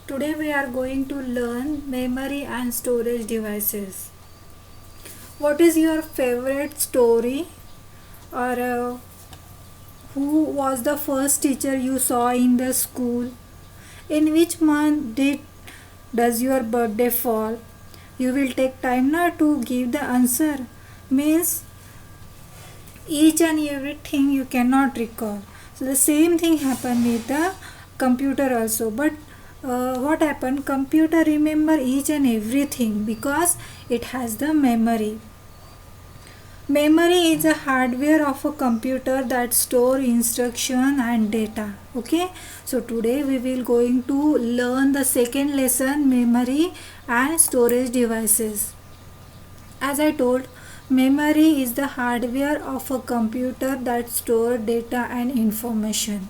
Today we are going to learn memory and storage devices. What is your favorite story, or who was the first teacher you saw in the school? In which month does your birthday fall? You will take time now to give the answer. Means each and everything you cannot recall. So the same thing happened with the computer also. But what happened? Computer remember each and everything because it has the memory. Memory is a hardware of a computer that store instruction and data. Okay, so today we will going to learn the second lesson, memory and storage devices. As I told, memory is the hardware of a computer that store data and information.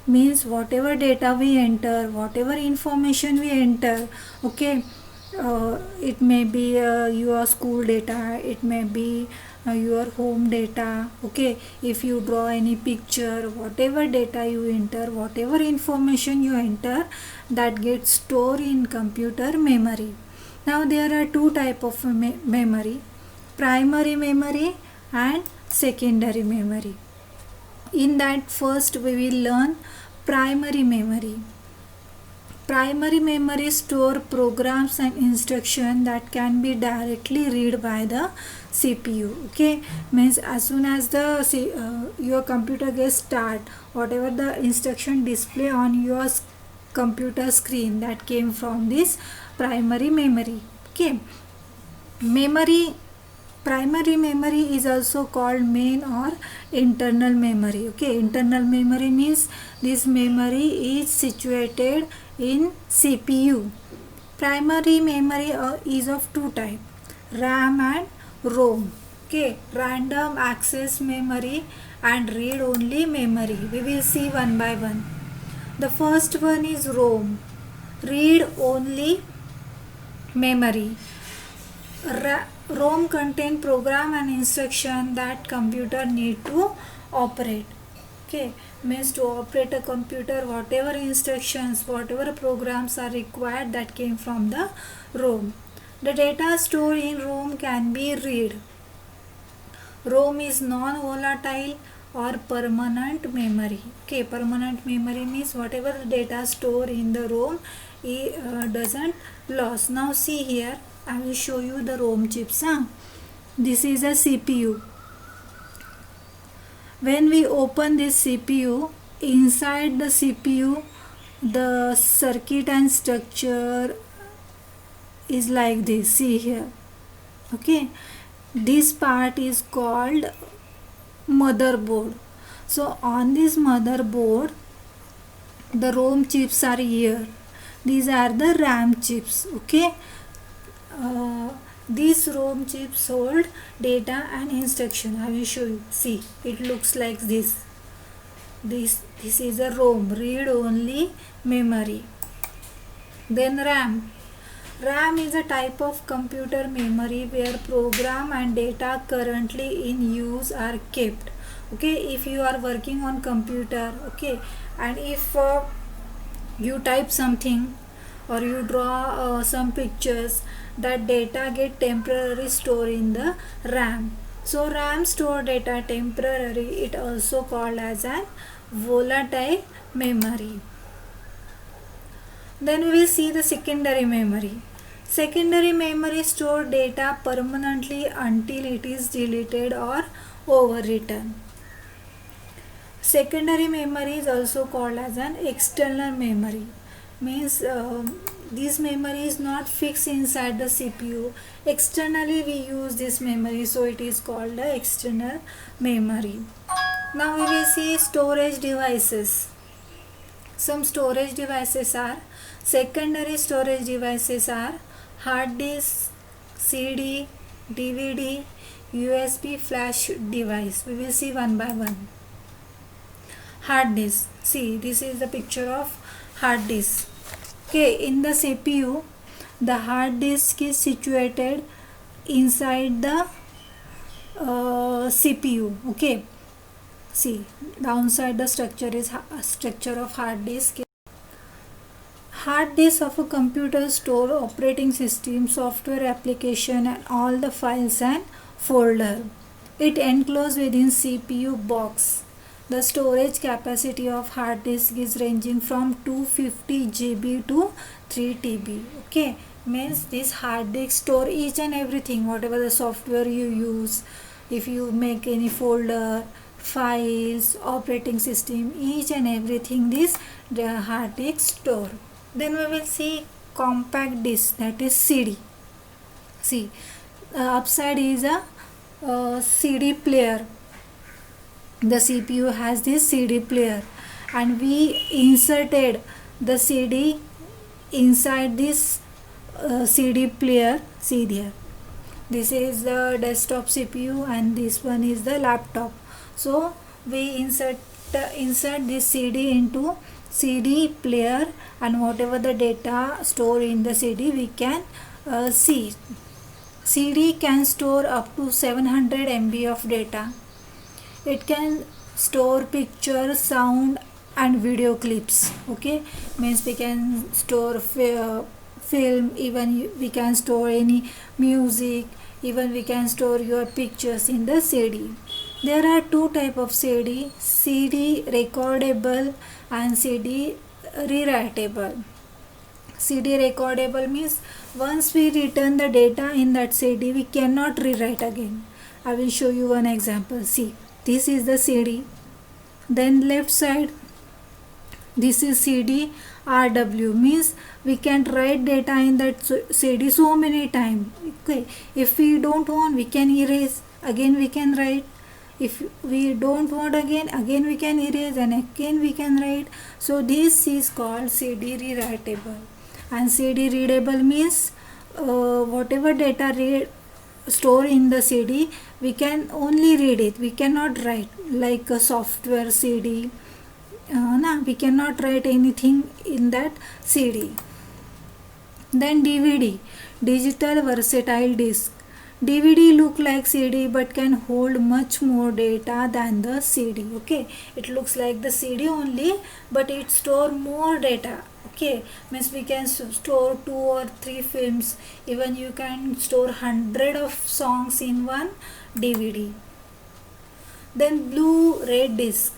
Means whatever data we enter, whatever information we enter, okay, it may be your school data, it may be your home data, okay. If you draw any picture, whatever data you enter, whatever information you enter, that gets stored in computer memory. Now there are two type of memory: primary memory and secondary memory. In that, first we will learn primary memory. Primary memory store programs and instruction that can be directly read by the CPU. Okay, means as soon as the your computer gets start, whatever the instruction display on your computer screen, that came from this primary memory. Okay, memory primary memory is also called main or internal memory. Okay, internal memory means this memory is situated in CPU. Primary memory is of two types, RAM and ROM. Okay, random access memory and read only memory. We will see one by one. The first one is ROM, read only memory. ROM contain program and instruction that computer need to operate. Okay, means to operate a computer, whatever instructions, whatever programs are required, that came from the ROM. The data stored in ROM can be read. ROM is non-volatile or permanent memory. Okay, permanent memory means whatever data stored in the ROM, it doesn't loss. Now see here, I will show you the ROM chips. This is a CPU. When we open this CPU, inside the CPU, the circuit and structure is like this. See here. Okay, this part is called motherboard. So on this motherboard, the ROM chips are here. These are the RAM chips. Okay, these ROM chips hold data and instruction. I will show you. See, it looks like this. This is a ROM, read only memory. Then RAM. RAM is a type of computer memory where program and data currently in use are kept. Okay, if you are working on computer, okay, and if you type something or you draw some pictures, that data get temporarily stored in the RAM. So RAM store data temporary. It also called as an volatile memory. Then we will see the secondary memory. Secondary memory store data permanently until it is deleted or overwritten. Secondary memory is also called as an external memory. Means this memory is not fixed inside the CPU. Externally we use this memory, so it is called the external memory. Now we will see storage devices. Some storage devices are, secondary storage devices are hard disk, CD, DVD, USB flash device. We will see one by one. Hard disk. See, this is the picture of hard disk. Okay, in the CPU, the hard disk is situated inside the CPU. Okay, see, downside the structure is structure of hard disk. Hard disk of a computer store operating system, software application and all the files and folder. It enclosed within CPU box. The storage capacity of hard disk is ranging from 250 GB to 3 TB. Okay, means this hard disk store each and everything, whatever the software you use, if you make any folder, files, operating system, each and everything this the hard disk store. Then we will see compact disk, that is CD. See, upside is a CD player. The CPU has this CD player and we inserted the CD inside this CD player. See there, this is the desktop CPU and this one is the laptop. So we insert this CD into CD player, and whatever the data stored in the CD we can see. CD can store up to 700 MB of data. It can store picture, sound and video clips. Okay, means we can store film, even we can store any music, even we can store your pictures in the CD. There are two type of CD: CD recordable and CD rewritable. CD recordable means once we return the data in that CD, we cannot rewrite again. I will show you one example. See, this is the CD. Then left side, this is CD RW, means we can write data in that CD so many times. Okay, if we don't want, we can erase, again we can write. If we don't want, again we can erase and again we can write. So this is called CD rewritable. And CD readable means whatever data store in the CD, we can only read it, we cannot write, like a software CD. We cannot write anything in that CD. Then DVD, digital versatile disc. DVD look like CD but can hold much more data than the CD. Okay, it looks like the CD only, but it store more data. Okay, means we can store 2 or 3 films, even you can store 100 of songs in one DVD. Then Blu-ray disc.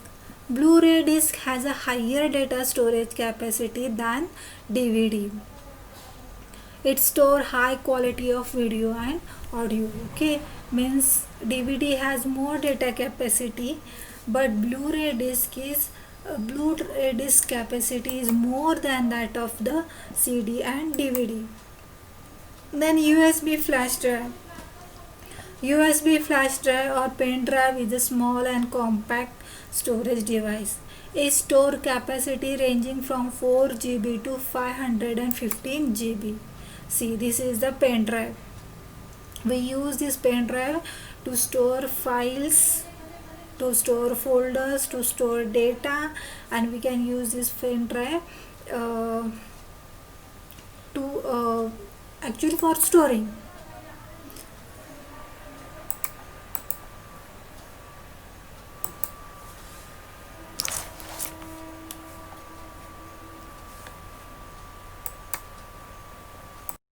Blu-ray disc has a higher data storage capacity than DVD. It store high quality of video and audio. Okay, means DVD has more data capacity, but Blu-ray disc capacity is more than that of the CD and DVD. Then USB flash drive. USB flash drive or pen drive is a small and compact storage device. A store capacity ranging from 4 GB to 515 GB. See, this is the pen drive. We use this pen drive to store files, to store folders, to store data, and we can use this pen drive to actually for storing.